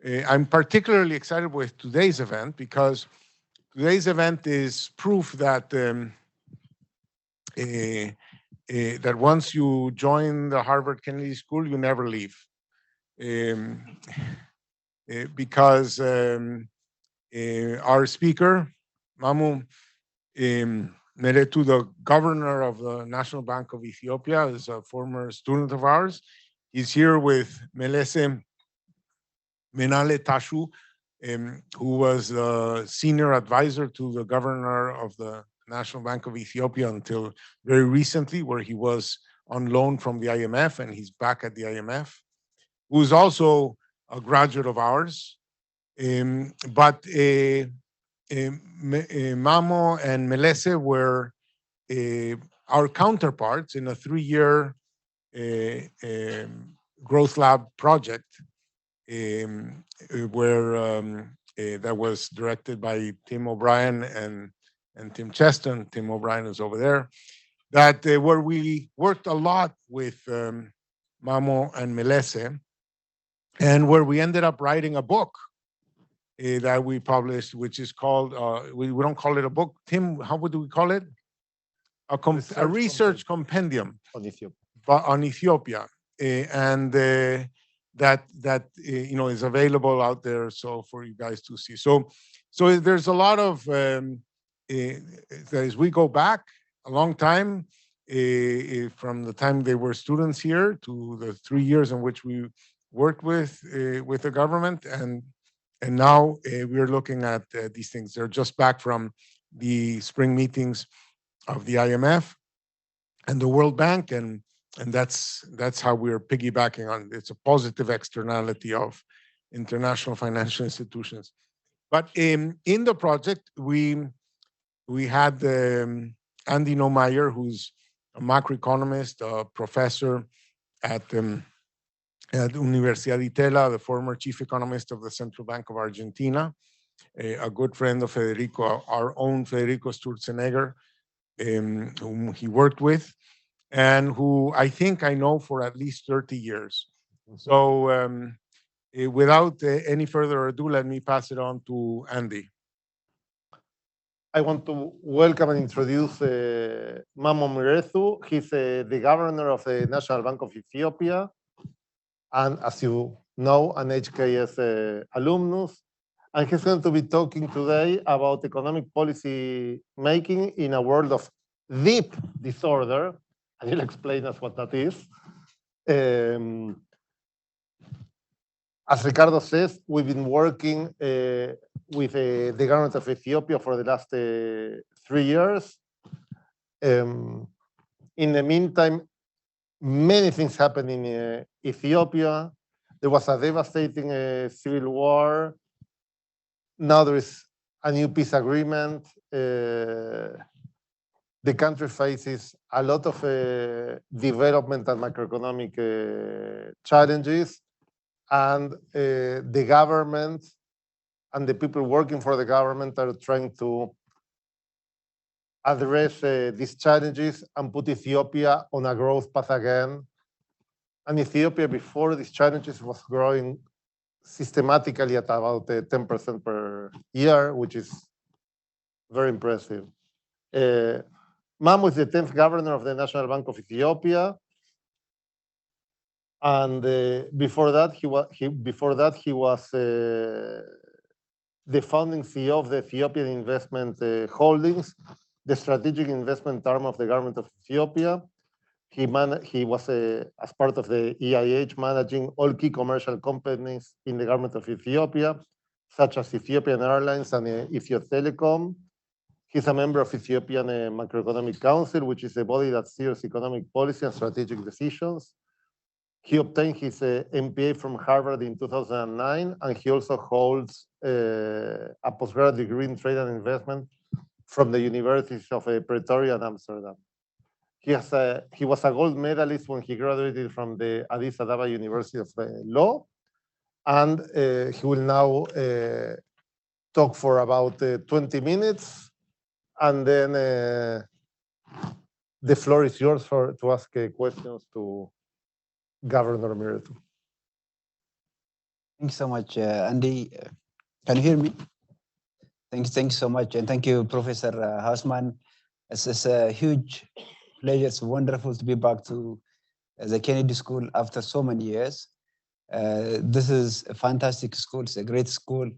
I'm particularly excited with today's event because today's event is proof that that once you join the Harvard Kennedy School, you never leave. Because our speaker, Mamo Mihretu, the governor of the National Bank of Ethiopia, is a former student of ours. He's here with Melese Menale Tashu, who was the senior advisor to the governor of the National Bank of Ethiopia until very recently, where he was on loan from the IMF, and he's back at the IMF, who's also a graduate of ours. But Mamo and Melese were our counterparts in a 3-year growth lab project where that was directed by Tim O'Brien and Tim Cheston. Tim O'Brien is over there. That where we worked a lot with Mamo and Melese, and where we ended up writing a book that we published, which is called, we don't call it a book. Tim, how would we call it? A research compendium on Ethiopia. And that is available out there so for you guys to see. So there's a lot of, as we go back a long time, from the time they were students here to the 3 years in which we worked with the government, and now we're looking at these things. They're just back from the spring meetings of the IMF and the World Bank, and that's how we're piggybacking on. It's a positive externality of international financial institutions. But in the project, we had Andy Neumeyer, who's a macroeconomist, a professor at Universidad, Tella, the former chief economist of the Central Bank of Argentina, a good friend of Federico, our own Federico Sturzenegger, whom he worked with, and who I think I know for at least 30 years. So without any further ado, let me pass it on to Andy. I want to welcome and introduce Mamo Mihretu. He's the governor of the National Bank of Ethiopia, and as you know, an HKS alumnus. And he's going to be talking today about economic policy making in a world of deep disorder. And he'll explain us what that is. As Ricardo says, we've been working with the government of Ethiopia for the last 3 years. In the meantime, many things happened in Ethiopia. There was a devastating civil war. Now there is a new peace agreement. The country faces a lot of developmental macroeconomic challenges, and the government and the people working for the government are trying to address these challenges and put Ethiopia on a growth path again. And Ethiopia, before these challenges, was growing systematically at about 10% per year, which is very impressive. Mamo is the 10th governor of the National Bank of Ethiopia, and before that he was the founding CEO of the Ethiopian Investment Holdings, the strategic investment arm of the government of Ethiopia. He was as part of the EIH managing all key commercial companies in the government of Ethiopia, such as Ethiopian Airlines and Ethio Telecom. He's a member of Ethiopian Macroeconomic Council, which is a body that steers economic policy and strategic decisions. He obtained his MPA from Harvard in 2009, and he also holds a postgraduate degree in trade and investment from the Universities of Pretoria and Amsterdam. He was a gold medalist when he graduated from the Addis Ababa University of Law, and he will now talk for about 20 minutes, and then the floor is yours to ask questions to Governor Mihretu. Thanks so much, Andy. Can you hear me? Thanks so much. And thank you, Professor Hausmann. It's a huge pleasure. It's wonderful to be back to the Kennedy School after so many years. This is a fantastic school. It's a great school.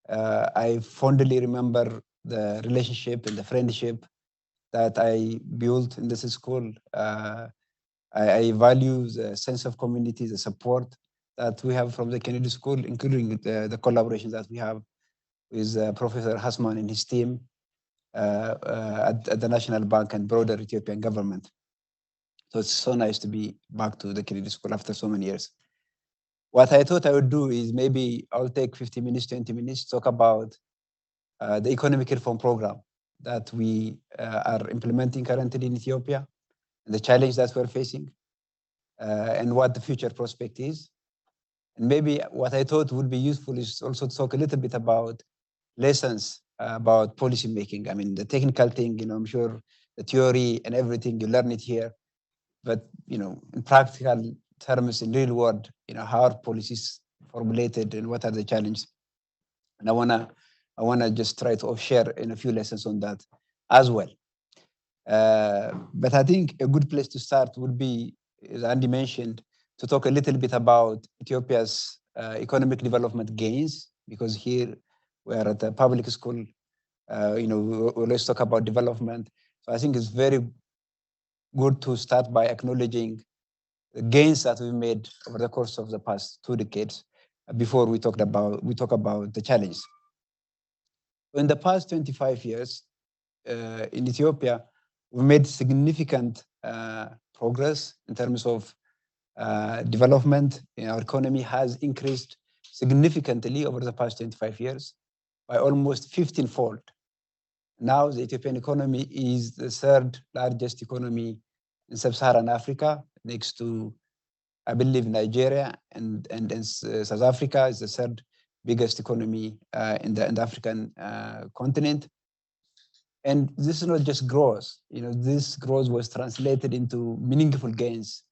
I fondly remember the relationship and the friendship that I built in this school. I value the sense of community, the support that we have from the Kennedy School, including the collaboration that we have with Professor Hausmann and his team at the National Bank and broader Ethiopian government. So it's so nice to be back to the Kennedy School after so many years. What I thought I would do is maybe I'll take 50 minutes, 20 minutes, talk about the economic reform program that we are implementing currently in Ethiopia, and the challenge that we're facing, and what the future prospect is. And maybe what I thought would be useful is also to talk a little bit about lessons about policy making. I mean, the technical thing, I'm sure the theory and everything, you learn it here. But, in practical terms, in real world, how are policies formulated and what are the challenges? And I wanna just try to share in a few lessons on that as well. But I think a good place to start would be, as Andy mentioned, to talk a little bit about Ethiopia's economic development gains, because here we are at a public school, we always talk about development. So I think it's very good to start by acknowledging the gains that we've made over the course of the past 2 decades before we talk about the challenges. In the past 25 years in Ethiopia, we made significant progress in terms of development. Our economy has increased significantly over the past 25 years by almost 15-fold. Now the Ethiopian economy is the third largest economy in sub-Saharan Africa, next to, I believe, Nigeria, and South Africa is the third biggest economy in the African continent. And this is not just growth. This growth was translated into meaningful gains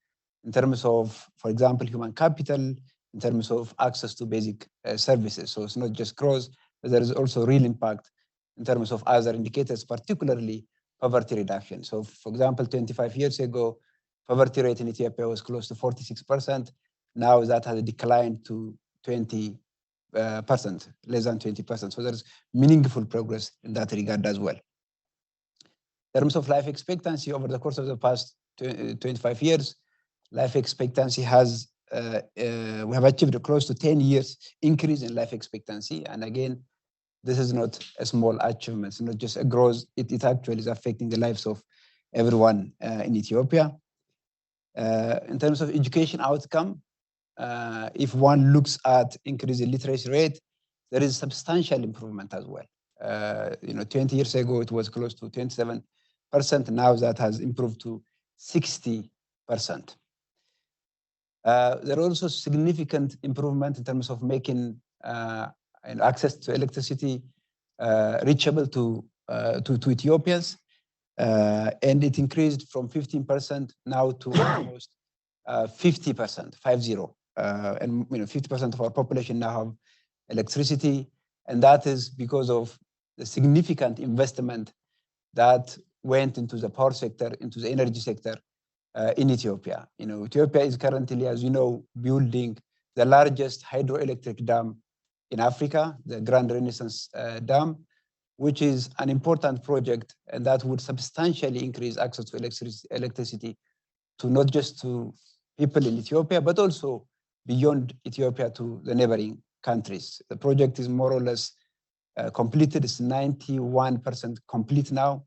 in terms of, for example, human capital, in terms of access to basic services. So it's not just growth, but there is also real impact in terms of other indicators, particularly poverty reduction. So, for example, 25 years ago, poverty rate in Ethiopia was close to 46%. Now that has declined to 20%, less than 20%. So there's meaningful progress in that regard as well. In terms of life expectancy over the course of the past 25 years, life expectancy has, we have achieved close to 10 years increase in life expectancy. And again, this is not a small achievement. It's not just a growth. It actually is affecting the lives of everyone in Ethiopia. In terms of education outcome, if one looks at increase in literacy rate, there is substantial improvement as well. 20 years ago, it was close to 27%. Now that has improved to 60%. There are also significant improvement in terms of making and access to electricity reachable to Ethiopians, and it increased from 15% now to almost 50%, 50. And 50% of our population now have electricity, and that is because of the significant investment that went into the power sector, into the energy sector in Ethiopia. Ethiopia is currently, as you know, building the largest hydroelectric dam in Africa, the Grand Renaissance Dam, which is an important project, and that would substantially increase access to electricity to not just to people in Ethiopia, but also beyond Ethiopia to the neighboring countries. The project is more or less completed. It's 91% complete now.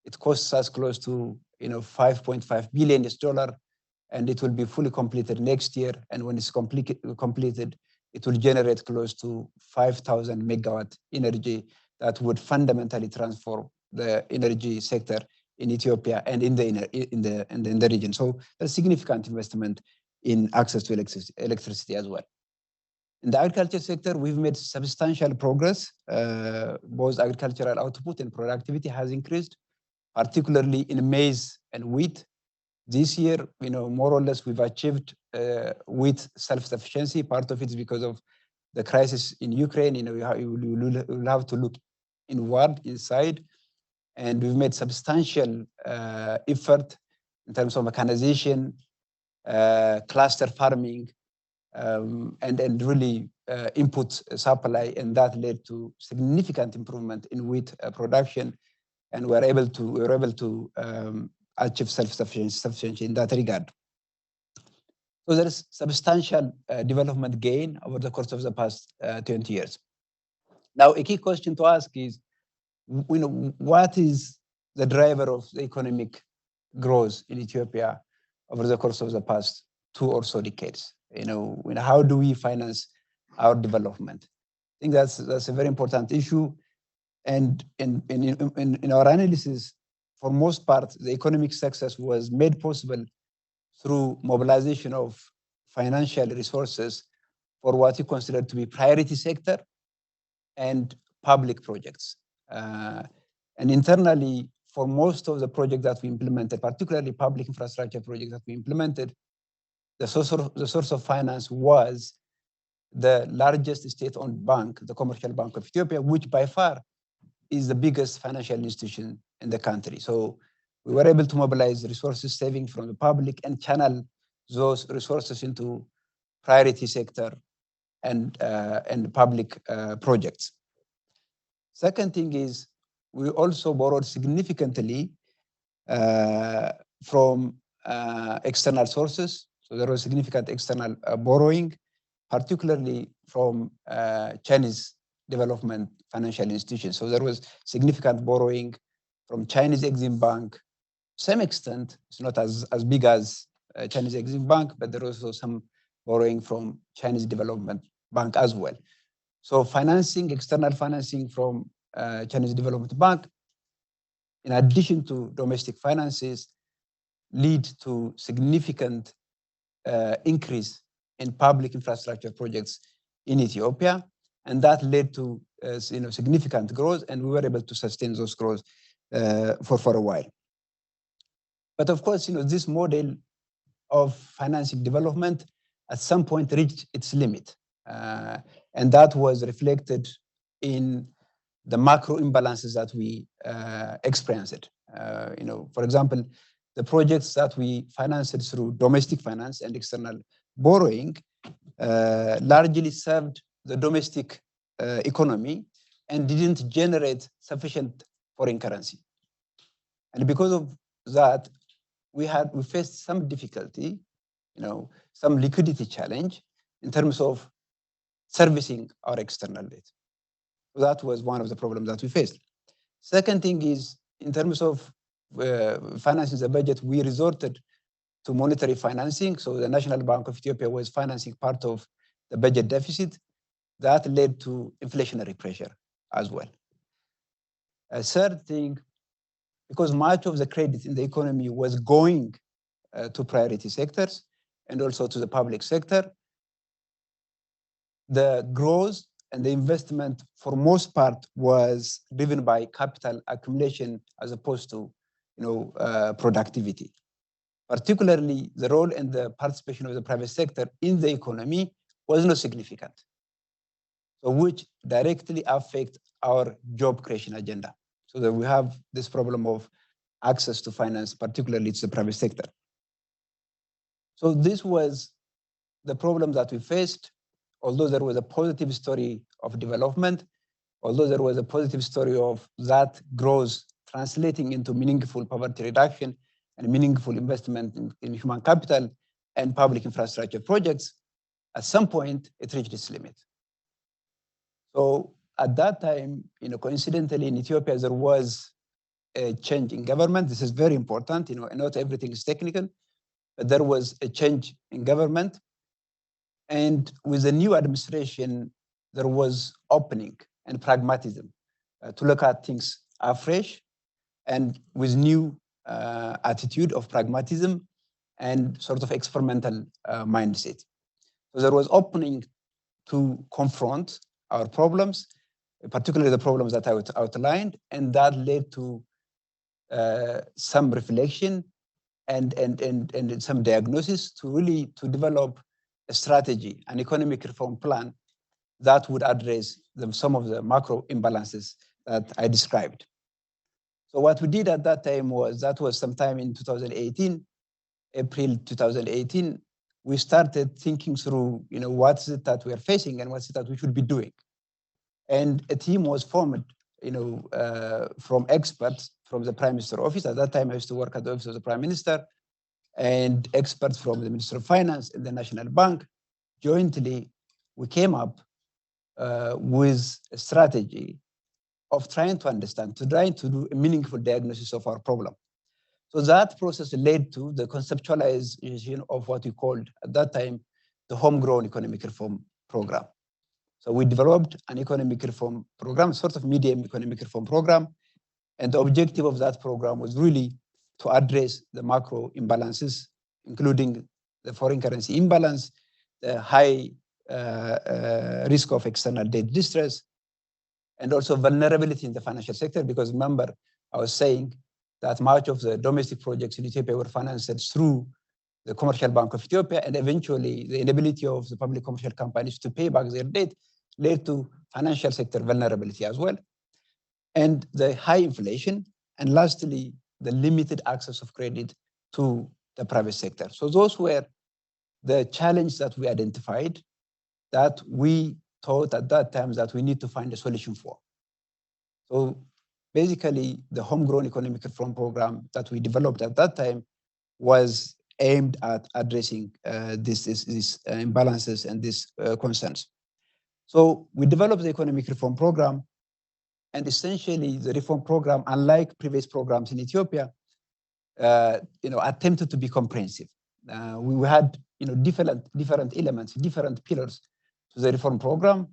It costs us close to $5.5 billion, and it will be fully completed next year. And when it's completed, it will generate close to 5,000 megawatt energy that would fundamentally transform the energy sector in Ethiopia and in the region. So there's significant investment in access to electricity as well. In the agriculture sector, we've made substantial progress. Both agricultural output and productivity has increased, particularly in maize and wheat. This year, more or less, we've achieved wheat self-sufficiency. Part of it is because of the crisis in Ukraine, you will have to look inward, inside, and we've made substantial effort in terms of mechanization, cluster farming, and really input supply, and that led to significant improvement in wheat production, and we were able to achieve self-sufficiency in that regard. So there is substantial development gain over the course of the past 20 years. Now, a key question to ask is, what is the driver of the economic growth in Ethiopia over the course of the past 2 or so decades? How do we finance our development? I think that's a very important issue. And in our analysis, for most part, the economic success was made possible through mobilization of financial resources for what you consider to be priority sector and public projects. And internally, for most of the projects that we implemented, particularly public infrastructure projects that we implemented, the source of finance was the largest state-owned bank, the Commercial Bank of Ethiopia, which by far is the biggest financial institution in the country. So we were able to mobilize resources saving from the public and channel those resources into priority sector and public projects. Second thing is, we also borrowed significantly from external sources. So there was significant external borrowing, particularly from Chinese development financial institutions. So there was significant borrowing from Chinese Exim Bank. To some extent, it's not as big as Chinese Exim Bank, but there was also some borrowing from Chinese Development Bank as well. So external financing from Chinese Development Bank, in addition to domestic finances, lead to significant increase in public infrastructure projects in Ethiopia, and that led to significant growth, and we were able to sustain those growth for a while. But of course, this model of financing development at some point reached its limit, and that was reflected in the macro imbalances that we experienced. For example, the projects that we financed through domestic finance and external borrowing largely served the domestic economy and didn't generate sufficient foreign currency. And because of that, we faced some difficulty, some liquidity challenge in terms of servicing our external debt. So that was one of the problems that we faced. Second thing is, in terms of financing the budget, we resorted to monetary financing. So the National Bank of Ethiopia was financing part of the budget deficit. That led to inflationary pressure as well. A third thing, because much of the credit in the economy was going to priority sectors and also to the public sector, the growth and the investment for most part was driven by capital accumulation as opposed to productivity. Particularly, the role and the participation of the private sector in the economy was not significant, so which directly affect our job creation agenda. So that we have this problem of access to finance, particularly to the private sector. So this was the problem that we faced, although there was a positive story of development, although there was a positive story of that growth translating into meaningful poverty reduction and meaningful investment in human capital and public infrastructure projects, at some point it reached its limit. So at that time, coincidentally in Ethiopia, there was a change in government. This is very important, not everything is technical, but there was a change in government. And with the new administration, there was opening and pragmatism to look at things afresh and with new attitude of pragmatism and sort of experimental mindset. So there was opening to confront our problems, particularly the problems that I outlined, and that led to some reflection and some diagnosis to develop a strategy, an economic reform plan that would address some of the macro imbalances that I described. So what we did at that time was, that was sometime in 2018, April 2018, we started thinking through, what is it that we are facing and what's it that we should be doing. And a team was formed, from experts from the Prime Minister's office. At that time, I used to work at the office of the Prime Minister, and experts from the Ministry of Finance and the National Bank. Jointly, we came up with a strategy of trying to understand, trying to do a meaningful diagnosis of our problem. So that process led to the conceptualization of what we called at that time the Homegrown Economic Reform Program. So we developed an economic reform program, sort of medium economic reform program. And the objective of that program was really to address the macro imbalances, including the foreign currency imbalance, the high risk of external debt distress, and also vulnerability in the financial sector. Because remember, I was saying that much of the domestic projects in Ethiopia were financed through the Commercial Bank of Ethiopia, and eventually the inability of the public commercial companies to pay back their debt led to financial sector vulnerability as well, and the high inflation, and lastly, the limited access of credit to the private sector. So those were the challenges that we identified, that we thought at that time that we need to find a solution for. So basically, the Homegrown Economic Reform Program that we developed at that time was aimed at addressing these imbalances and these concerns. So we developed the Economic Reform Program, and essentially the reform program, unlike previous programs in Ethiopia, attempted to be comprehensive. We had different elements, different pillars to the reform program.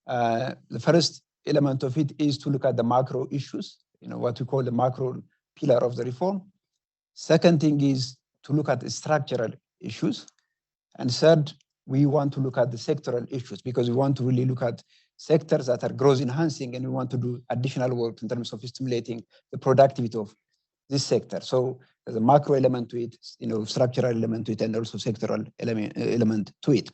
The first element of it is to look at the macro issues, what we call the macro pillar of the reform. Second thing is to look at the structural issues. And third, we want to look at the sectoral issues, because we want to really look at sectors that are growth enhancing, and we want to do additional work in terms of stimulating the productivity of this sector. So there's a macro element to it, structural element to it, and also sectoral element to it.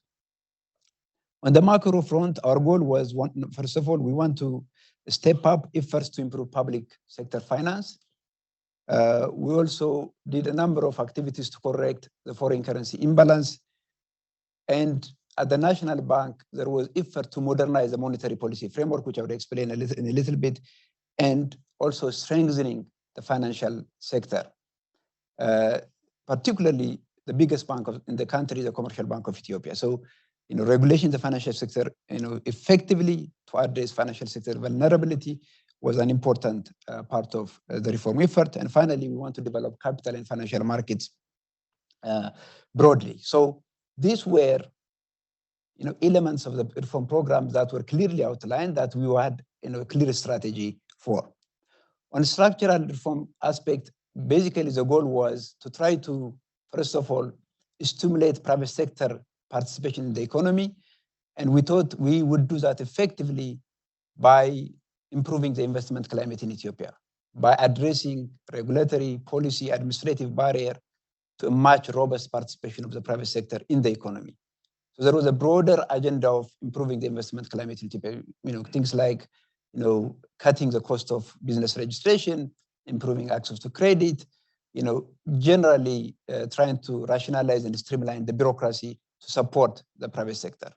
On the macro front, our goal was, first of all, we want to step up efforts to improve public sector finance. We also did a number of activities to correct the foreign currency imbalance. And at the National Bank, there was effort to modernize the monetary policy framework, which I would explain in a little bit, and also strengthening the financial sector. Particularly, the biggest bank in the country, the Commercial Bank of Ethiopia. So, regulation the financial sector, effectively to address financial sector vulnerability was an important part of the reform effort. And finally, we want to develop capital and financial markets broadly. So these were, elements of the reform program that were clearly outlined, that we had, a clear strategy for. On structural reform aspect, basically the goal was to try to, first of all, stimulate private sector participation in the economy. And we thought we would do that effectively by improving the investment climate in Ethiopia, by addressing regulatory, policy, administrative barrier to a much robust participation of the private sector in the economy. So there was a broader agenda of improving the investment climate in Ethiopia, things like, cutting the cost of business registration, improving access to credit, generally trying to rationalize and streamline the bureaucracy to support the private sector.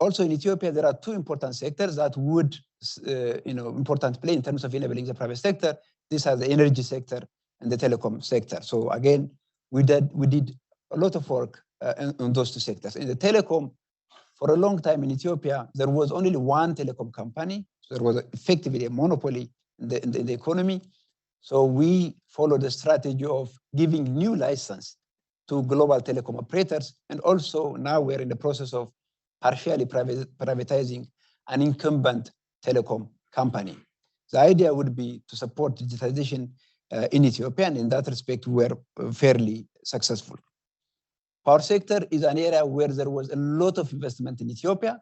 Also in Ethiopia, there are two important sectors that would, important play in terms of enabling the private sector. These are the energy sector and the telecom sector. So again, we did a lot of work on those two sectors. In the telecom, for a long time in Ethiopia, there was only one telecom company. So there was effectively a monopoly in the economy. So we followed the strategy of giving new license to global telecom operators. And also now we're in the process of partially privatizing an incumbent telecom company. The idea would be to support digitization in Ethiopia, and in that respect, we were fairly successful. Power sector is an area where there was a lot of investment in Ethiopia.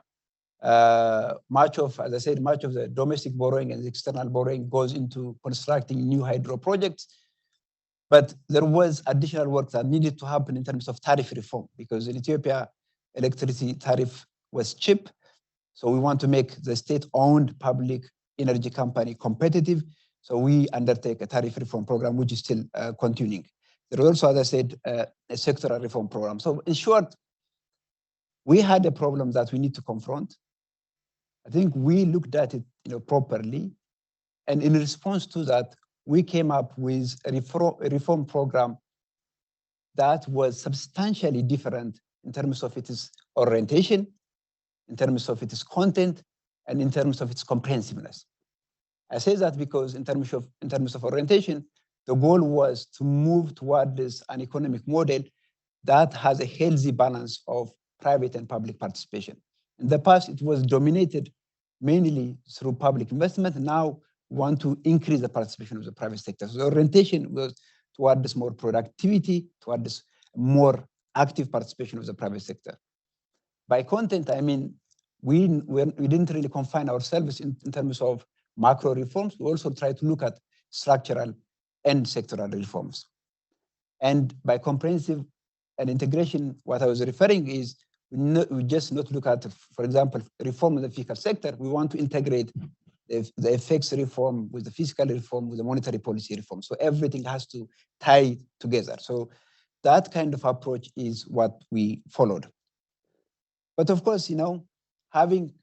Much of the domestic borrowing and external borrowing goes into constructing new hydro projects. But there was additional work that needed to happen in terms of tariff reform, because in Ethiopia, electricity tariff was cheap, So we want to make the state-owned public energy company competitive. So we undertake a tariff reform program, which is still continuing. There was also, as I said, a sectoral reform program. So in short, we had a problem that we need to confront. I think we looked at it, properly, and in response to that, we came up with a reform program that was substantially different in terms of its orientation, in terms of its content, and in terms of its comprehensiveness. I say that because in terms of orientation, the goal was to move towards an economic model that has a healthy balance of private and public participation. In the past, it was dominated mainly through public investment. Now, we want to increase the participation of the private sector. So the orientation was towards more productivity, towards more active participation of the private sector. By content, I mean, we didn't really confine ourselves in terms of macro reforms. We also try to look at structural and sectoral reforms. And by comprehensive and integration, what I was referring is we just not look at, for example, reform in the fiscal sector. We want to integrate the effects reform with the fiscal reform, with the monetary policy reform. So everything has to tie together. So that kind of approach is what we followed. But of course, having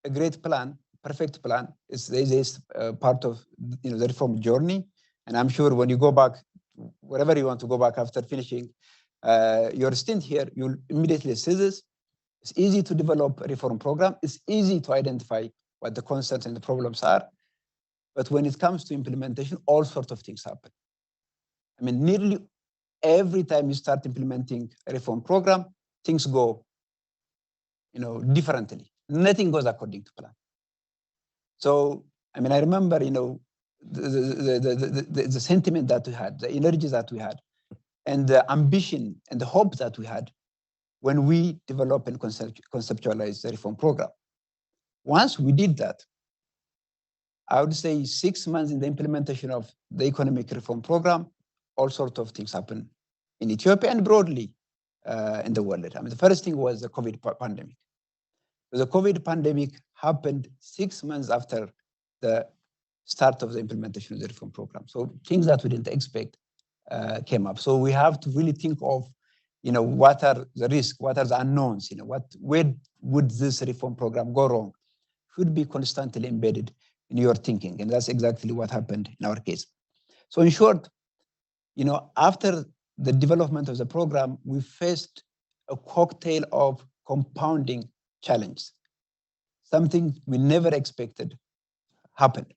a great plan, perfect plan, is part of the reform journey. And I'm sure when you go back, wherever you want to go back after finishing your stint here, you'll immediately see this. It's easy to develop a reform program. It's easy to identify what the concerns and the problems are. But when it comes to implementation, all sorts of things happen. I mean, nearly every time you start implementing a reform program, things go, differently. Nothing goes according to plan. So, I mean, I remember, the sentiment that we had, the energy that we had, and the ambition and the hope that we had when we developed and conceptualized the reform program. Once we did that, I would say 6 months in the implementation of the economic reform program, all sorts of things happened in Ethiopia and broadly in the world. I mean, the first thing was the COVID pandemic. The COVID pandemic happened 6 months after the start of the implementation of the reform program. So things that we didn't expect came up. So we have to really think of, what are the risks, what are the unknowns, where would this reform program go wrong? Should be constantly embedded in your thinking. And that's exactly what happened in our case. So in short, after the development of the program, we faced a cocktail of compounding challenges, something we never expected happened.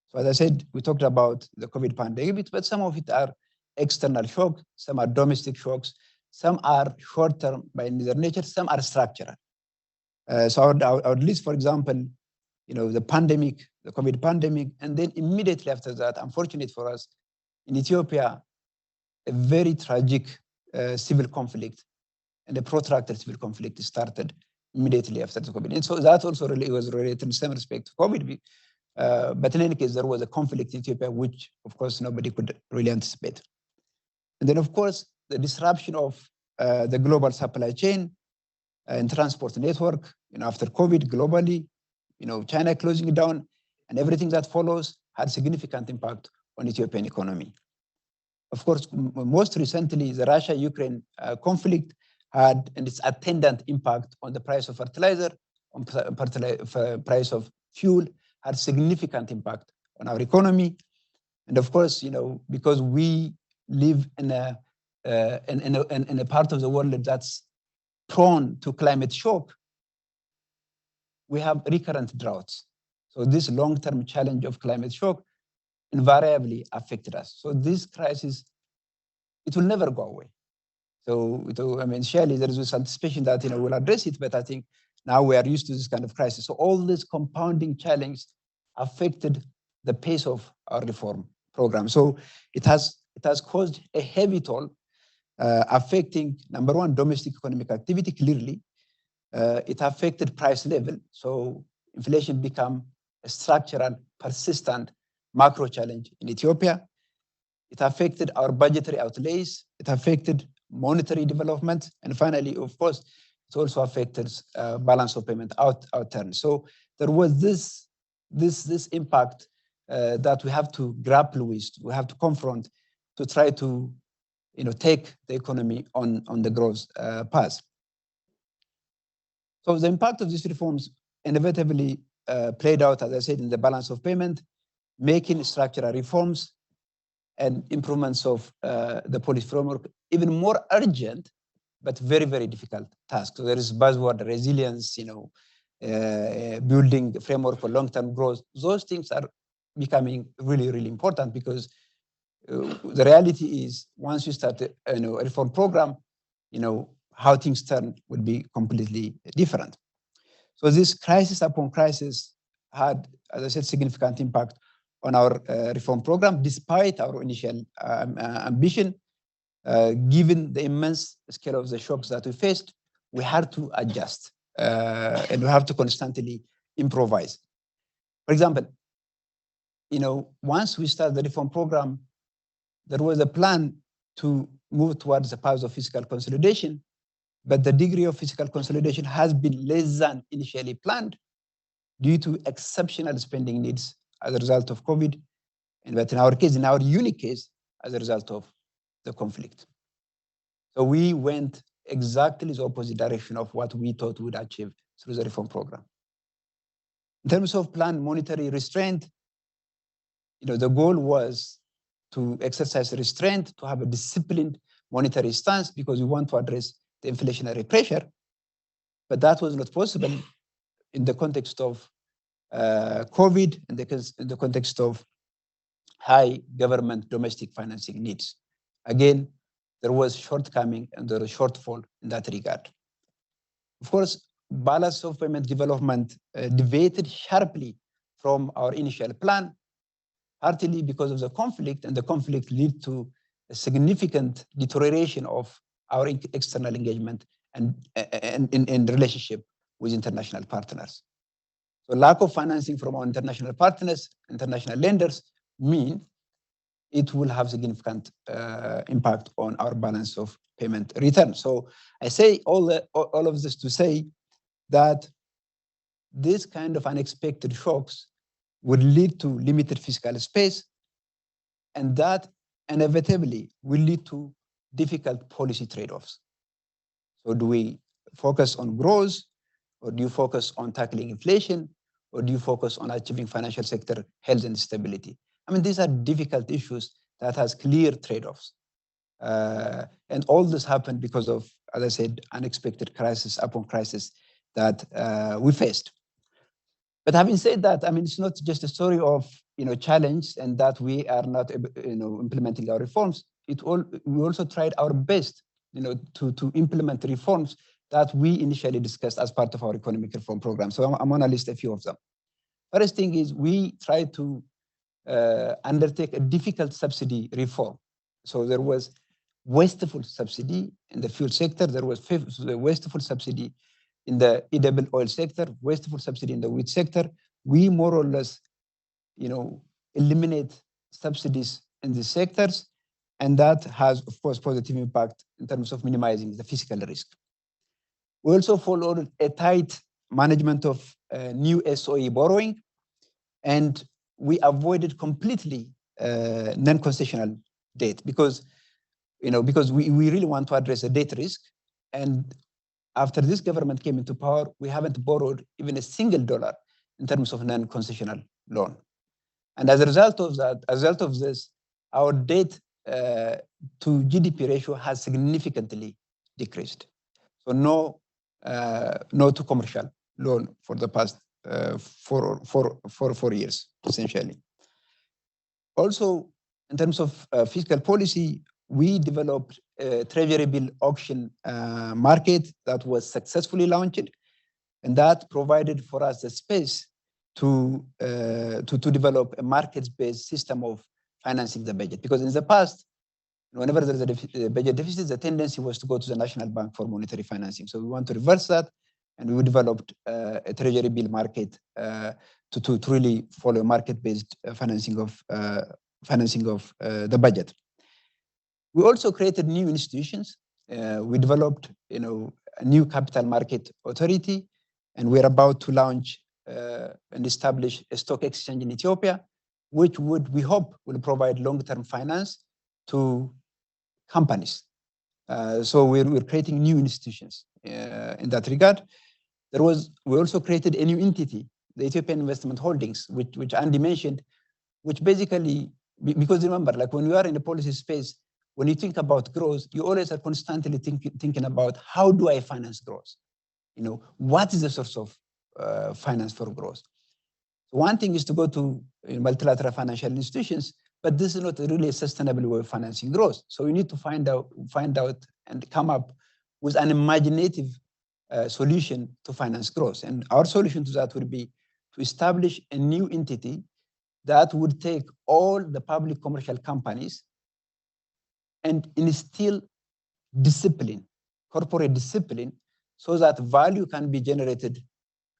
So as I said, we talked about the COVID pandemic, but some of it are external shocks, some are domestic shocks, some are short-term by their nature, some are structural. So I would list, for example, the pandemic, the COVID pandemic, and then immediately after that, unfortunate for us, in Ethiopia, a very tragic civil conflict and a protracted civil conflict started immediately after the COVID. And so that also really was related in some respect to COVID. But in any case, there was a conflict in Ethiopia, which of course nobody could really anticipate. And then of course, the disruption of the global supply chain and transport network, after COVID globally, China closing down and everything that follows had significant impact on Ethiopian economy. Of course, most recently, the Russia-Ukraine conflict had and its attendant impact on the price of fertilizer, on price of fuel, had significant impact on our economy. And of course, because we live in a part of the world that's prone to climate shock, we have recurrent droughts. So this long-term challenge of climate shock invariably affected us. So this crisis, it will never go away. So, I mean, surely there is this anticipation that, we'll address it, but I think now we are used to this kind of crisis. So all this compounding challenge affected the pace of our reform program. So it has caused a heavy toll, affecting, number one, domestic economic activity, clearly. It affected price level. So inflation became a structural, persistent macro challenge in Ethiopia. It affected our budgetary outlays. It affected monetary development. And finally, of course, it also affected balance of payment outturn. So there was this impact that we have to grapple with, we have to confront to try to take the economy on the growth path. So the impact of these reforms inevitably played out, as I said, in the balance of payment, making structural reforms and improvements of the policy framework even more urgent, but very, very difficult task. So there is buzzword resilience, building a framework for long-term growth. Those things are becoming really, really important because the reality is once you start a reform program, how things turn would be completely different. So this crisis upon crisis had, as I said, significant impact on our reform program, despite our initial ambition. Given the immense scale of the shocks that we faced, we had to adjust and we have to constantly improvise. For example, once we started the reform program, there was a plan to move towards the path of fiscal consolidation, but the degree of fiscal consolidation has been less than initially planned due to exceptional spending needs as a result of COVID, and but in our case, in our unique case, as a result of the conflict. So we went exactly the opposite direction of what we thought we would achieve through the reform program. In terms of planned monetary restraint, the goal was to exercise restraint, to have a disciplined monetary stance because we want to address the inflationary pressure. But that was not possible in the context of COVID, in the context of high government domestic financing needs. Again, there was shortcoming and there was shortfall in that regard. Of course, balance of payment development deviated sharply from our initial plan, partly because of the conflict, and the conflict led to a significant deterioration of our external engagement and in relationship with international partners. So lack of financing from our international partners, international lenders, mean it will have significant impact on our balance of payment return. So I say all of this to say that this kind of unexpected shocks would lead to limited fiscal space, and that inevitably will lead to difficult policy trade-offs. So do we focus on growth, or do you focus on tackling inflation, or do you focus on achieving financial sector health and stability? I mean, these are difficult issues that has clear trade-offs. And all this happened because of, as I said, unexpected crisis upon crisis that we faced. But having said that, I mean, it's not just a story of challenge and that we are not implementing our reforms. We also tried our best to implement reforms that we initially discussed as part of our economic reform program. So I'm going to list a few of them. First thing is we tried to undertake a difficult subsidy reform. So there was wasteful subsidy in the fuel sector. There was wasteful subsidy in the edible oil sector, wasteful subsidy in the wheat sector. We more or less, eliminate subsidies in these sectors, and that has, of course, positive impact in terms of minimizing the fiscal risk. We also followed a tight management of new SOE borrowing, and we avoided completely non-concessional debt because we really want to address the debt risk. And after this government came into power, we haven't borrowed even a single dollar in terms of non-concessional loan. And as a result of this, our debt to GDP ratio has significantly decreased. So no to commercial loan for the past 4 years, essentially. Also, in terms of fiscal policy, we developed a treasury bill auction market that was successfully launched, and that provided for us the space to develop a market-based system of financing the budget. Because in the past, whenever there's a budget deficit, the tendency was to go to the National Bank for monetary financing. So we want to reverse that, and we developed a treasury bill market to really follow market-based financing of the budget. We also created new institutions. We developed, a new capital market authority, and we're about to launch and establish a stock exchange in Ethiopia, which we hope will provide long-term finance to companies. So we're creating new institutions in that regard. We also created a new entity, the Ethiopian Investment Holdings, which Andy mentioned, which basically, because remember, like when you are in the policy space, when you think about growth, you always are constantly thinking about how do I finance growth? What is the source of finance for growth? One thing is to go to multilateral financial institutions, but this is not really a sustainable way of financing growth. So we need to find out and come up with an imaginative solution to finance growth. And our solution to that would be to establish a new entity that would take all the public commercial companies and instill discipline, corporate discipline, so that value can be generated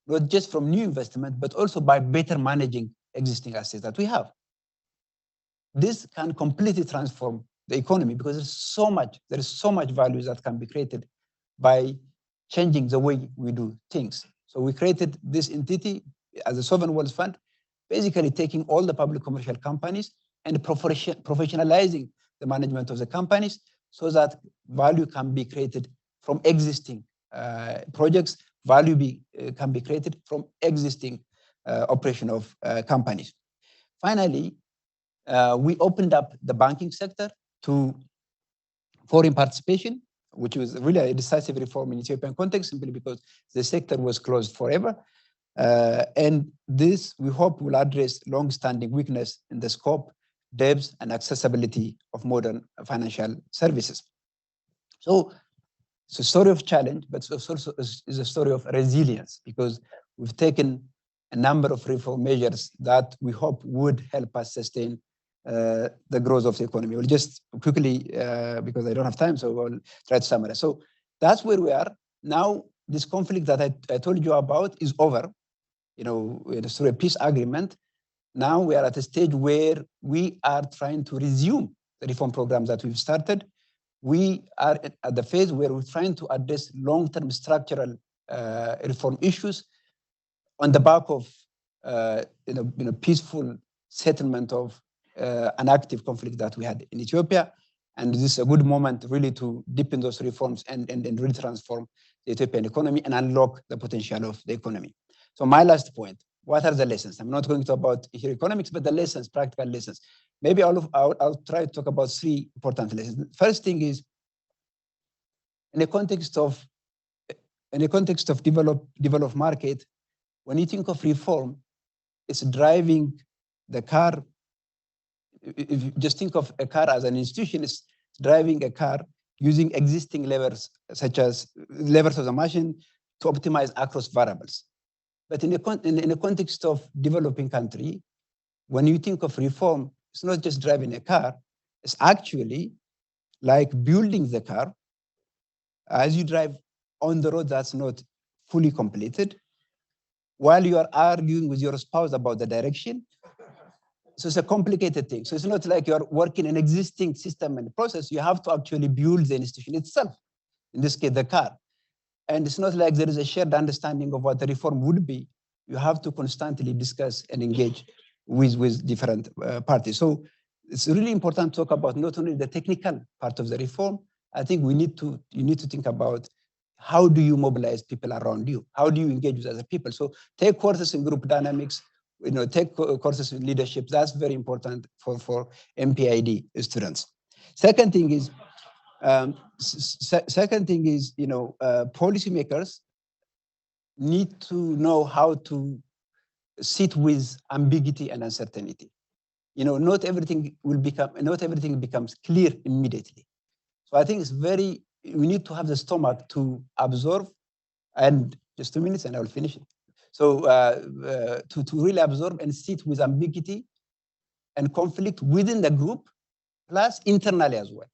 not just from new investment, but also by better managing existing assets that we have. This can completely transform the economy because there is so much value that can be created by changing the way we do things. So we created this entity as a sovereign wealth fund, basically taking all the public commercial companies and professionalizing the management of the companies so that value can be created from existing projects, can be created from existing operation of companies. Finally, we opened up the banking sector to foreign participation, which was really a decisive reform in Ethiopian context, simply because the sector was closed forever. And this, we hope, will address long-standing weakness in the scope, depth, and accessibility of modern financial services. So it's a story of challenge, but it's also a story of resilience, because we've taken a number of reform measures that we hope would help us sustain the growth of the economy. We'll just quickly, because I don't have time, so I'll try to summarize. So that's where we are. Now, this conflict that I told you about is over. It's through a peace agreement. Now we are at a stage where we are trying to resume the reform programs that we've started. We are at the phase where we're trying to address long-term structural reform issues on the back of peaceful settlement of an active conflict that we had in Ethiopia. And this is a good moment really to deepen those reforms and really transform the Ethiopian economy and unlock the potential of the economy. So my last point, what are the lessons? I'm not going to talk about here economics, but the lessons, practical lessons. Maybe I'll try to talk about three important lessons. First thing is, in the context of developed market, when you think of reform, it's driving the car. If you just think of a car as an institution, it's driving a car using existing levers, such as levers of the machine, to optimize across variables. But in the context of developing country, when you think of reform, it's not just driving a car, it's actually like building the car as you drive on the road that's not fully completed, while you are arguing with your spouse about the direction. So it's a complicated thing. So it's not like you're working an existing system and process. You have to actually build the institution itself, in this case, the car. And it's not like there is a shared understanding of what the reform would be. You have to constantly discuss and engage with different parties. So it's really important to talk about not only the technical part of the reform. I think you need to think about how do you mobilize people around you? How do you engage with other people? So take courses in group dynamics, take courses in leadership. That's very important for MPID students. Second thing is, policymakers need to know how to sit with ambiguity and uncertainty. Not everything becomes clear immediately. So I think we need to have the stomach to absorb, and just 2 minutes and I will finish it. So to really absorb and sit with ambiguity and conflict within the group, plus internally as well.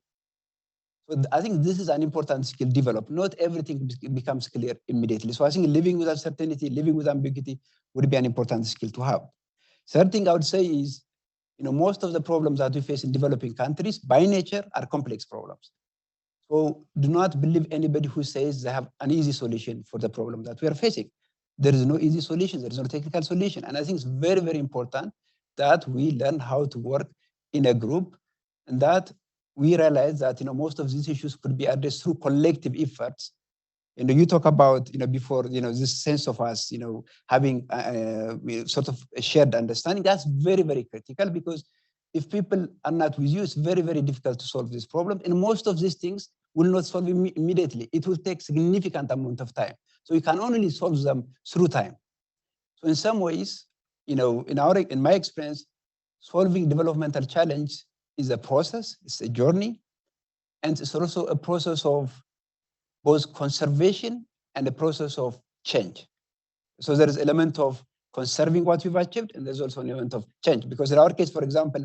So I think this is an important skill developed. Not everything becomes clear immediately. So I think living with uncertainty, living with ambiguity would be an important skill to have. Third thing I would say is, most of the problems that we face in developing countries by nature are complex problems. So do not believe anybody who says they have an easy solution for the problem that we are facing. There is no easy solution. There is no technical solution. And I think it's very, very important that we learn how to work in a group, and that we realize that most of these issues could be addressed through collective efforts. You talk about before this sense of us having sort of a shared understanding. That's very, very critical, because if people are not with you, it's very, very difficult to solve this problem. And most of these things will not solve immediately. It will take significant amount of time. So you can only solve them through time. So in some ways, in my experience, solving developmental challenge is a process, it's a journey, and it's also a process of both conservation and a process of change. So there is an element of conserving what we've achieved, and there's also an element of change. Because in our case, for example,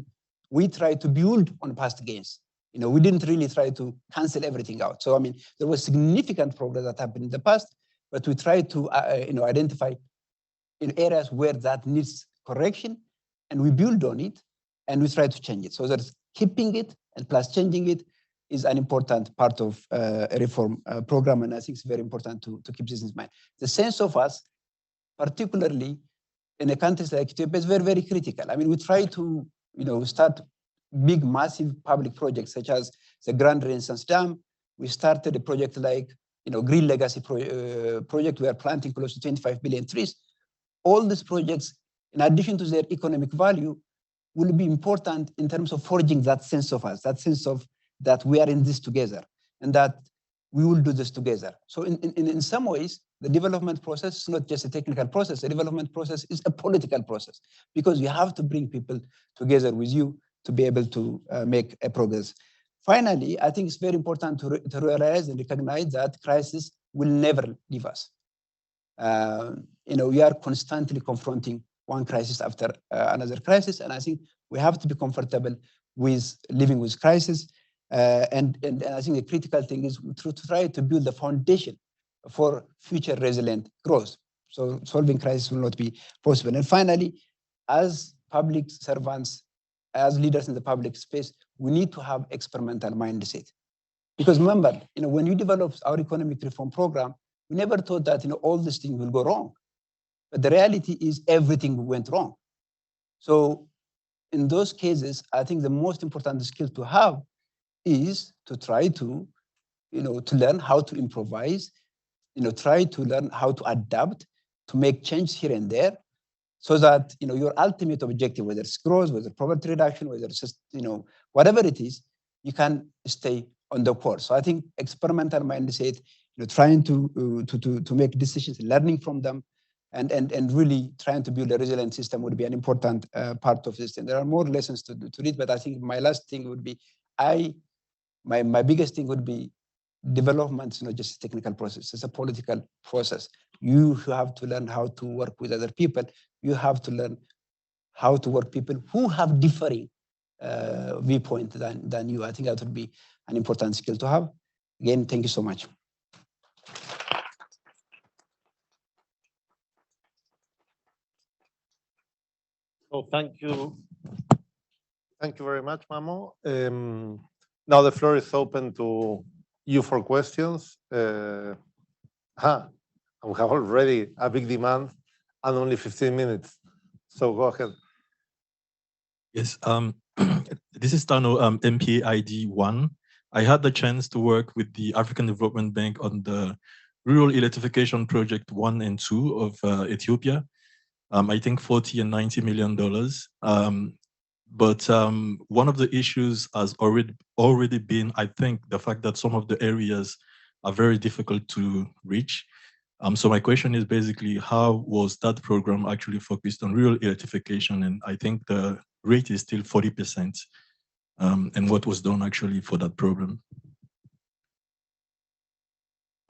we try to build on past gains. We didn't really try to cancel everything out. So, there was significant progress that happened in the past, but we tried to, identify in areas where that needs correction, and we build on it, and we try to change it. So there's keeping it and plus changing it is an important part of a reform program, and I think it's very important to keep this in mind. The sense of us, particularly in a country like Ethiopia, is very, very critical. We try to start big, massive public projects such as the Grand Renaissance Dam. We started a project like Green Legacy project. We are planting close to 25 billion trees. All these projects, in addition to their economic value, will be important in terms of forging that sense of us, that sense of that we are in this together, and that we will do this together. So in some ways, the development process is not just a technical process. The development process is a political process, because you have to bring people together with you to be able to make a progress. Finally, I think it's very important to realize and recognize that crisis will never leave us. We are constantly confronting one crisis after another crisis, and I think we have to be comfortable with living with crisis. And I think the critical thing is to try to build the foundation for future resilient growth. So solving crisis will not be possible. And finally, as public servants, as leaders in the public space, we need to have experimental mindset. Because remember, when you developed our economic reform program, we never thought that all these things will go wrong. But the reality is everything went wrong. So in those cases, I think the most important skill to have is to try to, to learn how to improvise, try to learn how to adapt, to make change here and there, so that your ultimate objective, whether it's growth, whether poverty reduction, whether it's just, whatever it is, you can stay on the course. So I think experimental mindset, trying to make decisions, learning from them, and really trying to build a resilient system would be an important part of this. And there are more lessons to read, but I think my last thing would be, my biggest thing would be development is not just a technical process, it's a political process. You have to learn how to work with other people. You have to learn how to work with people who have differing viewpoint than you. I think that would be an important skill to have. Again, thank you so much. So thank you. Thank you very much, Mamo. Now the floor is open to you for questions. We have already a big demand and only 15 minutes. So go ahead. Yes, this is Tano, MPA ID 1. I had the chance to work with the African Development Bank on the Rural Electrification Project 1 and 2 of Ethiopia. I think $40 and $90 million. But one of the issues has already been, I think, the fact that some of the areas are very difficult to reach. So my question is basically, how was that program actually focused on rural electrification? And I think the rate is still 40%. And what was done actually for that problem?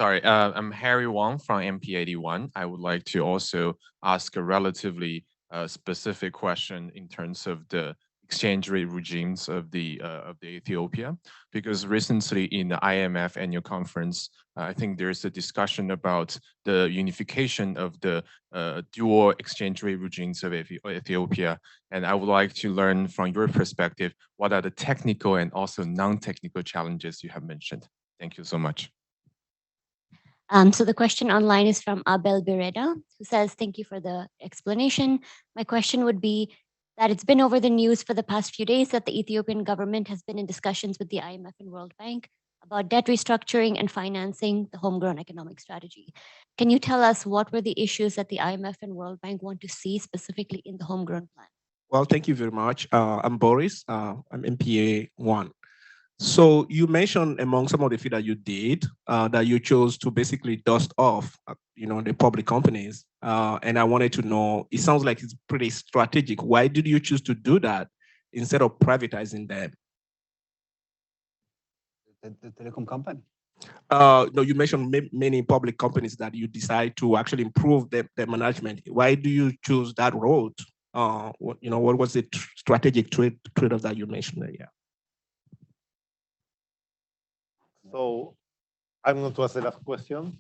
Sorry, I'm Harry Wang from MP81. I would like to also ask a relatively specific question in terms of the exchange rate regimes of the Ethiopia, because recently in the IMF annual conference, I think there's a discussion about the unification of the dual exchange rate regimes of Ethiopia, and I would like to learn from your perspective what are the technical and also non-technical challenges you have mentioned. Thank you so much. So the question online is from Abel Bereda, who says, thank you for the explanation. My question would be that it's been over the news for the past few days that the Ethiopian government has been in discussions with the IMF and World Bank about debt restructuring and financing the homegrown economic strategy. Can you tell us what were the issues that the IMF and World Bank want to see specifically in the homegrown plan? Well, thank you very much. I'm Boris. I'm MPA 1. So you mentioned among some of the things that you did that you chose to basically dust off, the public companies. And I wanted to know, it sounds like it's pretty strategic. Why did you choose to do that instead of privatizing them? The telecom company. No, you mentioned many public companies that you decide to actually improve their management. Why do you choose that road? What was the strategic trade-off that you mentioned there? Yeah. So I'm going to ask the last question,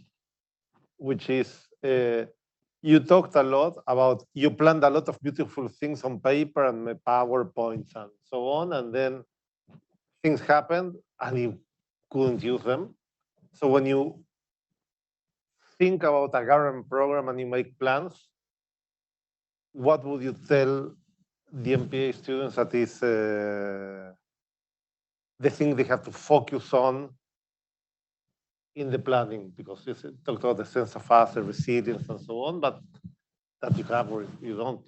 which is, you talked a lot about, you planned a lot of beautiful things on paper and PowerPoints and so on, and then things happened and you couldn't use them. So when you think about a government program and you make plans, what would you tell the MPA students that is the thing they have to focus on in the planning? Because you talked about the sense of us, the resilience and so on, but that you have or you don't,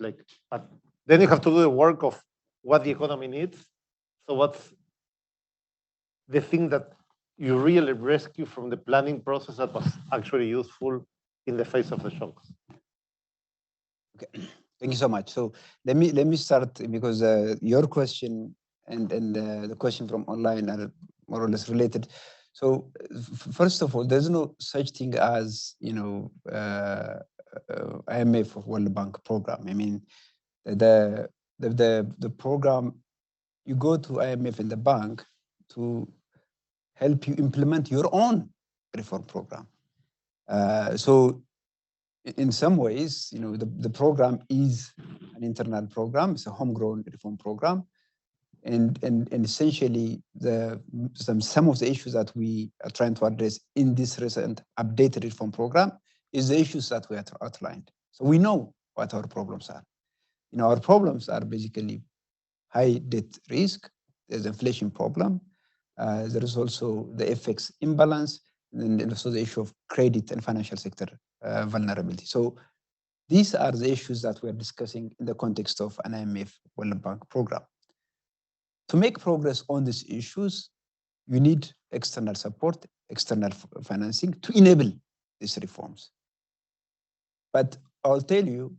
but then you have to do the work of what the economy needs. So what's the thing that you really rescue from the planning process that was actually useful in the face of the shocks? Okay, thank you so much. So let me start, because your question and the question from online are more or less related. So first of all, there's no such thing as IMF or World Bank program. I mean, the program, you go to IMF and the bank to help you implement your own reform program. So in some ways, the program is an internal program. It's a homegrown reform program. And essentially, some of the issues that we are trying to address in this recent updated reform program is the issues that we have outlined. So we know what our problems are. Our problems are basically high debt risk. There's inflation problem. There is also the FX imbalance, and also the issue of credit and financial sector vulnerability. So these are the issues that we're discussing in the context of an IMF World Bank program. To make progress on these issues, you need external support, external financing to enable these reforms. But I'll tell you,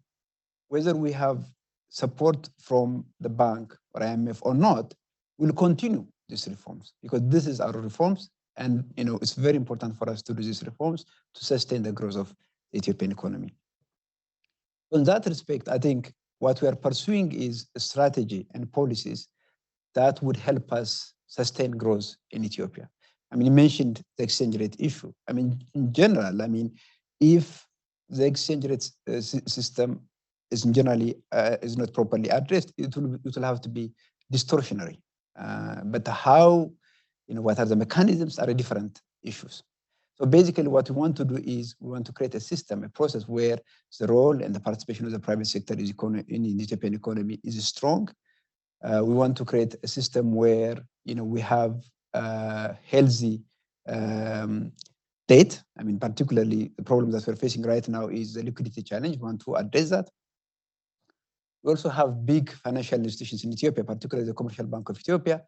whether we have support from the bank or IMF or not, we'll continue these reforms, because this is our reforms, and it's very important for us to do these reforms to sustain the growth of the Ethiopian economy. In that respect, I think what we are pursuing is a strategy and policies that would help us sustain growth in Ethiopia. I mean, you mentioned the exchange rate issue. I mean, in general, if the exchange rate system is generally is not properly addressed, it will have to be distortionary. But how, what are the mechanisms are different issues. So basically what we want to do is we want to create a system, a process where the role and the participation of the private sector in the Ethiopian economy is strong. We want to create a system where, we have healthy debt. I mean, particularly the problem that we're facing right now is the liquidity challenge. We want to address that. We also have big financial institutions in Ethiopia, particularly the Commercial Bank of Ethiopia,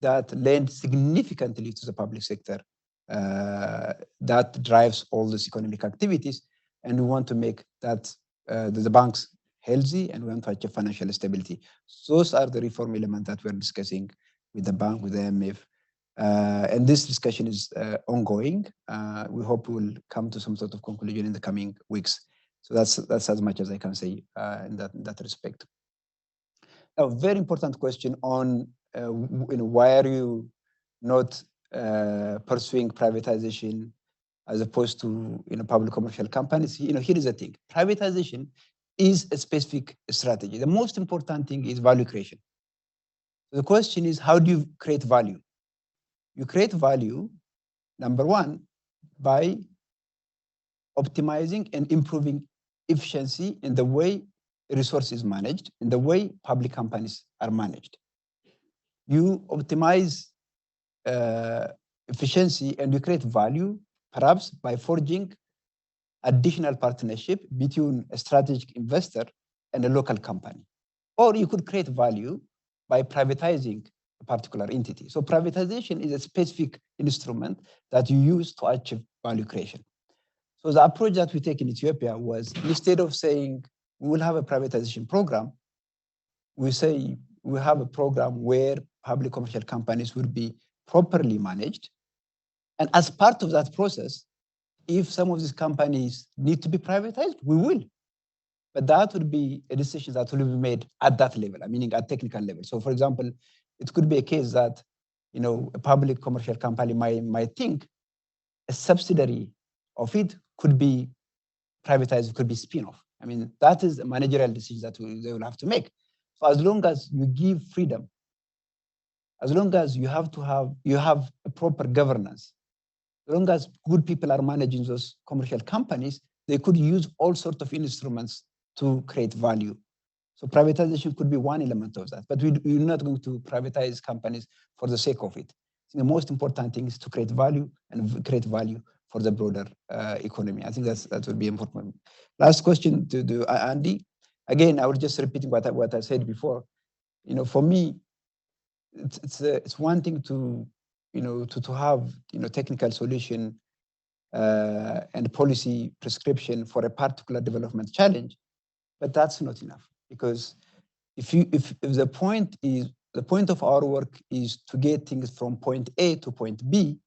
that lend significantly to the public sector. That drives all these economic activities. And we want to make that the banks healthy, and we want to achieve financial stability. So those are the reform elements that we're discussing with the bank, with the IMF. And this discussion is ongoing. We hope we will come to some sort of conclusion in the coming weeks. So that's as much as I can say in that respect. A very important question on why are you not pursuing privatization as opposed to public commercial companies? Here is the thing: privatization is a specific strategy. The most important thing is value creation. The question is, how do you create value? You create value Number one, by optimizing and improving efficiency in the way resources managed, in the way public companies are managed. You optimize efficiency and you create value, perhaps by forging additional partnership between a strategic investor and a local company. Or you could create value by privatizing a particular entity. So privatization is a specific instrument that you use to achieve value creation. So the approach that we take in Ethiopia was, instead of saying we will have a privatization program, we say we have a program where public commercial companies will be properly managed. And as part of that process, if some of these companies need to be privatized, we will. But that would be a decision that will be made at that level, meaning at technical level. So for example, it could be a case that a public commercial company might think a subsidiary of it could be privatized, could be spin-off. I mean, that is a managerial decision that they will have to make. So as long as you give freedom, as long as you have a proper governance, as long as good people are managing those commercial companies, they could use all sorts of instruments to create value. So privatization could be one element of that, but we're not going to privatize companies for the sake of it. The most important thing is to create value and create value for the broader economy. I think that would be important. Last question to Andy. Again, I was just repeating what I said before. For me, it's one thing to have technical solution and policy prescription for a particular development challenge, but that's not enough, because if the point of our work is to get things from point A to point B,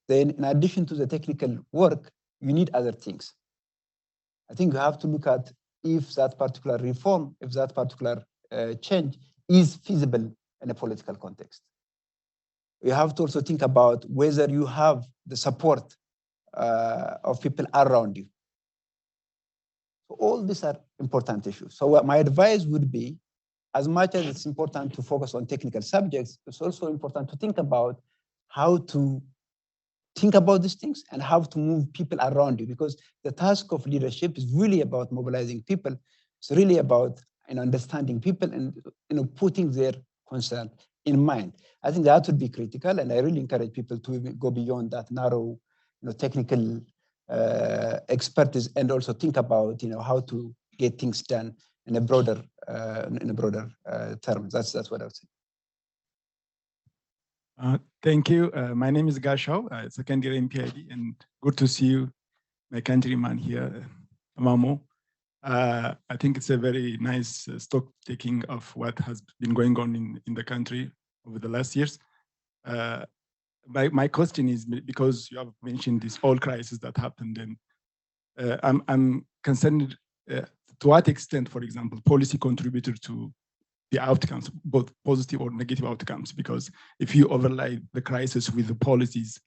then in addition to the technical work, you need other things. I think you have to look at if that particular reform, if that particular change is feasible in a political context. You have to also think about whether you have the support of people around you. So all these are important issues. So what my advice would be, as much as it's important to focus on technical subjects, it's also important to think about how to think about these things and how to move people around you, because the task of leadership is really about mobilizing people. It's really about understanding people and putting their concern in mind. I think that would be critical, and I really encourage people to go beyond that narrow technical expertise and also think about how to get things done in a broader terms. That's what I would say. Thank you. My name is Gashau, second year MPID, and good to see you, my countryman here, Mamo. I think it's a very nice stock taking of what has been going on in the country over the last years. My question is, because you have mentioned this oil crisis that happened, and I'm concerned to what extent, for example, policy contributed to the outcomes, both positive or negative outcomes, because if you overlay the crisis with the policies,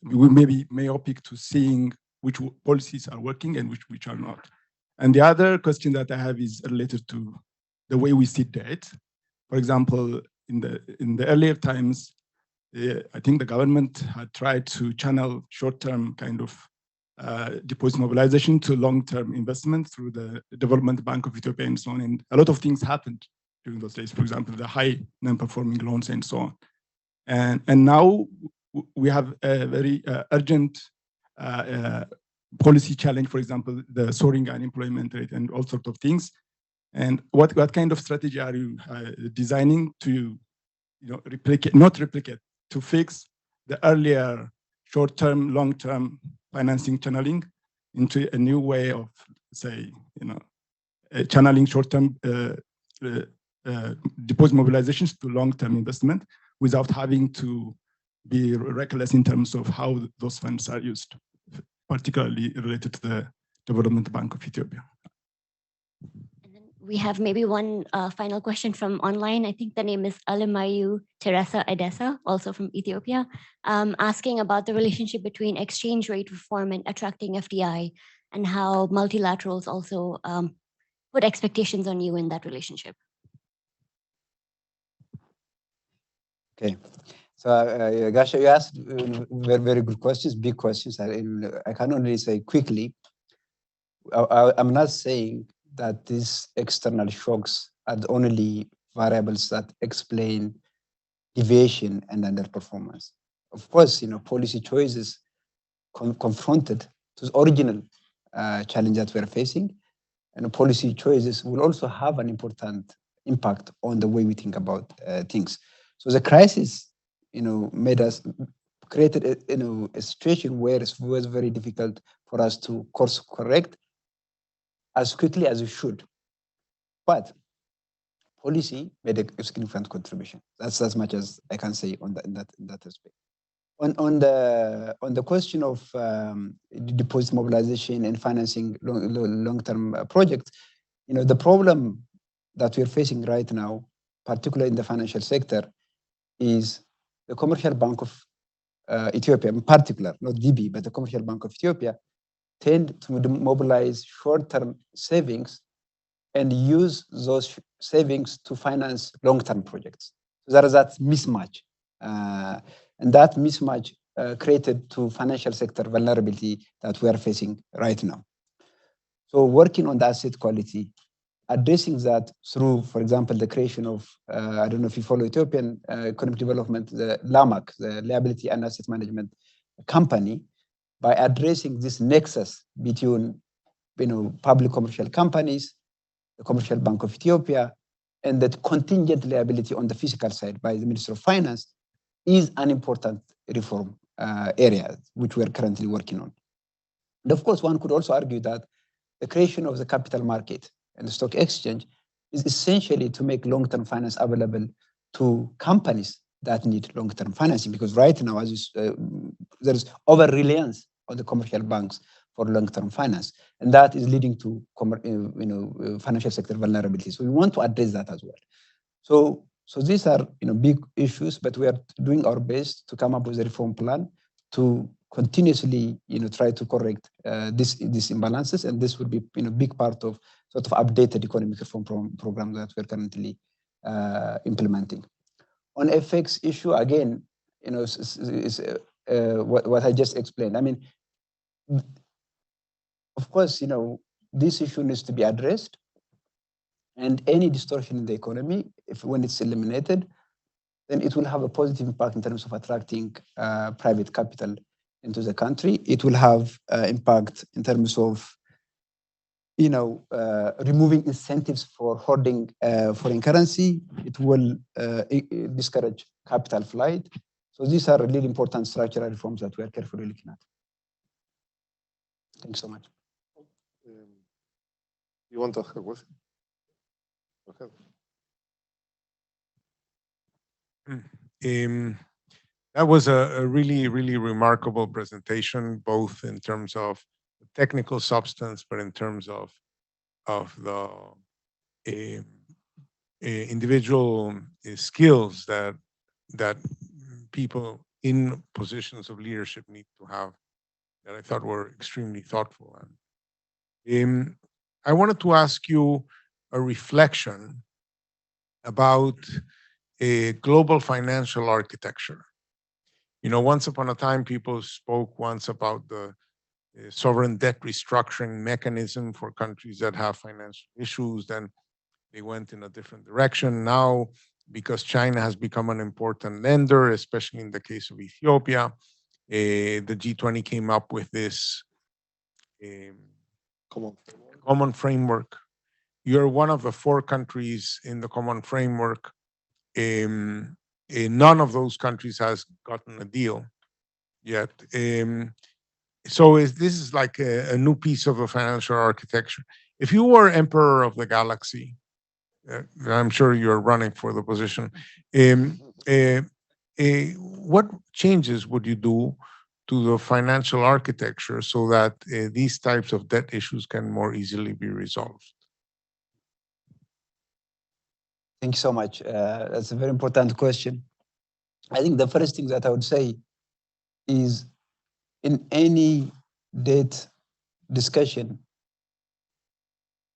we may be myopic to seeing which policies are working and which are not. And the other question that I have is related to the way we see debt. For example, in the earlier times, I think the government had tried to channel short-term kind of deposit mobilization to long-term investment through the Development Bank of Ethiopia and so on. And a lot of things happened during those days, for example, the high non-performing loans and so on. And now we have a very urgent policy challenge, for example, the soaring unemployment rate and all sorts of things. And what kind of strategy are you designing to to fix the earlier short-term, long-term financing channeling into a new way of, say, channeling short-term deposit mobilizations to long-term investment without having to be reckless in terms of how those funds are used, particularly related to the Development Bank of Ethiopia. And then we have maybe one final question from online. I think the name is Alemayu Teresa Edessa, also from Ethiopia, asking about the relationship between exchange rate reform and attracting FDI, and how multilaterals also put expectations on you in that relationship. Okay, So, Gasha, you asked very, very good questions, big questions. I can only say quickly, I'm not saying that these external shocks are the only variables that explain deviation and underperformance. Of course, policy choices confronted to the original challenge that we're facing, and policy choices will also have an important impact on the way we think about things. So the crisis, made us created a situation where it was very difficult for us to course correct as quickly as we should. But policy made a significant contribution. That's as much as I can say on that aspect. On the question of deposit mobilization and financing long-term projects, the problem that we're facing right now, particularly in the financial sector, is the Commercial Bank of Ethiopia, in particular, not DB, but the Commercial Bank of Ethiopia, tend to mobilize short-term savings and use those savings to finance long-term projects. So there is that mismatch. And that mismatch created to financial sector vulnerability that we are facing right now. So working on the asset quality, addressing that through, for example, the creation of, I don't know if you follow Ethiopian economic development, the LAMAC, the Liability and Asset Management Company, by addressing this nexus between public commercial companies, the Commercial Bank of Ethiopia, and that contingent liability on the fiscal side by the Minister of Finance is an important reform area which we are currently working on. And of course, one could also argue that the creation of the capital market and the stock exchange is essentially to make long-term finance available to companies that need long-term financing, because right now, there is over-reliance on the commercial banks for long-term finance, and that is leading to financial sector vulnerability. So we want to address that as well. So these are big issues, but we are doing our best to come up with a reform plan to continuously try to correct these imbalances, and this would be big part of sort of updated economic reform program that we're currently implementing. On FX issue, again, is what I just explained. I mean, of course, this issue needs to be addressed, and any distortion in the economy, when it's eliminated, then it will have a positive impact in terms of attracting private capital into the country. It will have impact in terms of removing incentives for hoarding foreign currency. It will discourage capital flight. So these are really important structural reforms that we are carefully looking at. Thanks so much. You want to ask a question? Okay. That was a really, really remarkable presentation, both in terms of the technical substance, but in terms of the individual skills that people in positions of leadership need to have, that I thought were extremely thoughtful. And I wanted to ask you a reflection about a global financial architecture. Once upon a time, people spoke once about the sovereign debt restructuring mechanism for countries that have financial issues. Then they went in a different direction. Now, because China has become an important lender, especially in the case of Ethiopia, the G20 came up with this common framework. You're one of the 4 countries in the common framework. None of those countries has gotten a deal yet. So this is like a new piece of a financial architecture. If you were emperor of the galaxy, I'm sure you're running for the position, what changes would you do to the financial architecture so that these types of debt issues can more easily be resolved? Thank you so much. That's a very important question. I think the first thing that I would say is, in any debt discussion,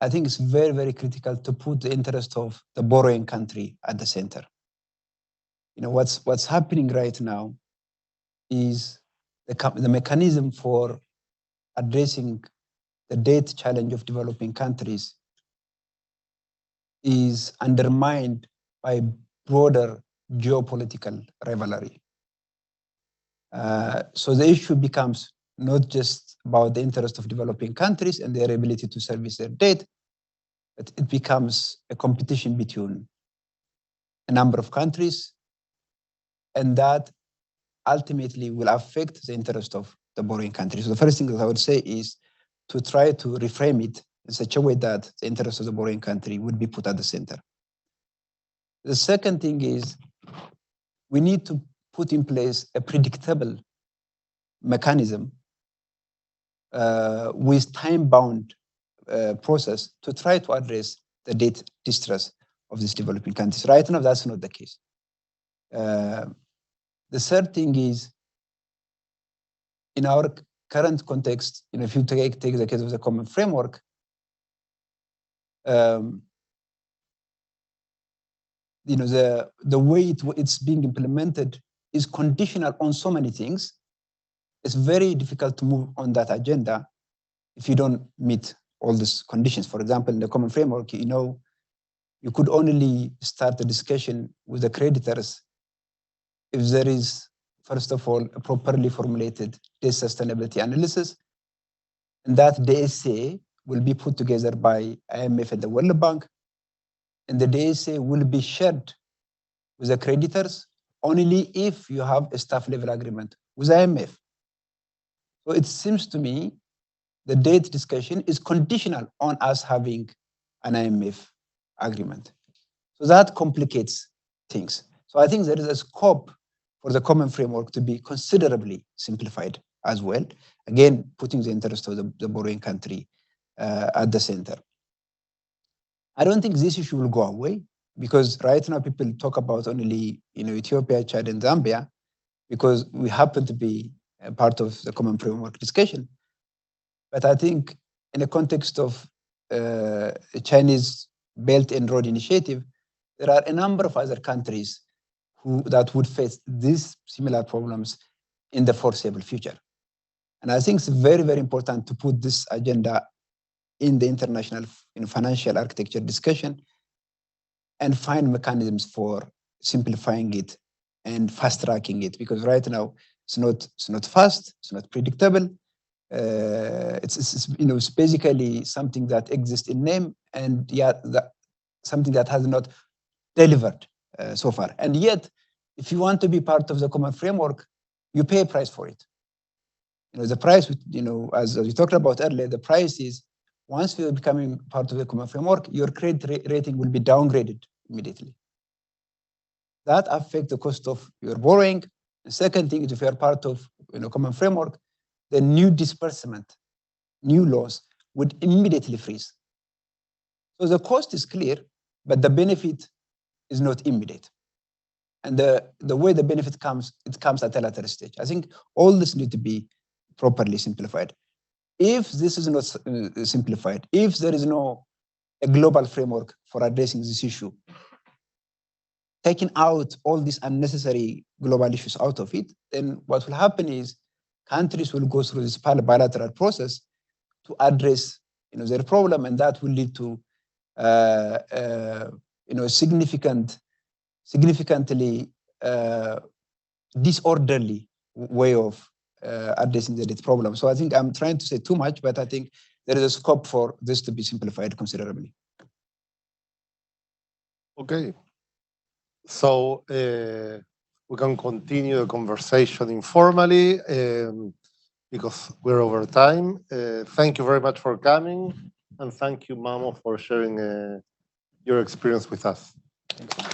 I think it's very, very critical to put the interest of the borrowing country at the center. what's happening right now is the mechanism for addressing the debt challenge of developing countries is undermined by broader geopolitical rivalry. So the issue becomes not just about the interest of developing countries and their ability to service their debt, but it becomes a competition between a number of countries, and that ultimately will affect the interest of the borrowing countries. So the first thing that I would say is to try to reframe it in such a way that the interest of the borrowing country would be put at the center. The second thing is we need to put in place a predictable mechanism with time-bound process to try to address the debt distress of these developing countries. Right now, that's not the case. The third thing is, in our current context, if you take the case of the common framework, the way it's being implemented is conditional on so many things. It's very difficult to move on that agenda if you don't meet all these conditions. For example, in the common framework, you could only start the discussion with the creditors if there is, first of all, a properly formulated debt sustainability analysis, and that DSA will be put together by IMF and the World Bank, and the DSA will be shared with the creditors only if you have a staff level agreement with IMF. So it seems to me the debt discussion is conditional on us having an IMF agreement. So that complicates things. So I think there is a scope for the common framework to be considerably simplified as well, again, putting the interest of the borrowing country at the center. I don't think this issue will go away, because right now people talk about only Ethiopia, Chad, and Zambia, because we happen to be a part of the common framework discussion. But I think in the context of the Chinese Belt and Road Initiative, there are a number of other countries that would face these similar problems in the foreseeable future. And I think it's very, very important to put this agenda in the international financial architecture discussion and find mechanisms for simplifying it and fast-tracking it, because right now it's not fast, it's not predictable. It's basically something that exists in name, and yet something that has not delivered so far. And yet, if you want to be part of the common framework, you pay a price for it. The price, as we talked about earlier, the price is once you're becoming part of the common framework, your credit rating will be downgraded immediately. That affects the cost of your borrowing. The second thing is, if you're part of common framework, the new disbursement, new laws would immediately freeze. So the cost is clear, but the benefit is not immediate. And the way the benefit comes, it comes at a later stage. I think all this needs to be properly simplified. If this is not simplified, if there is a global framework for addressing this issue, taking out all these unnecessary global issues out of it, then what will happen is countries will go through this bilateral process to address their problem, and that will lead to significantly disorderly way of addressing the debt problem. So I think I'm trying to say too much, but I think there is a scope for this to be simplified considerably. Okay. So we can continue the conversation informally because we're over time. Thank you very much for coming, and thank you, Mamo, for sharing your experience with us. Thank you.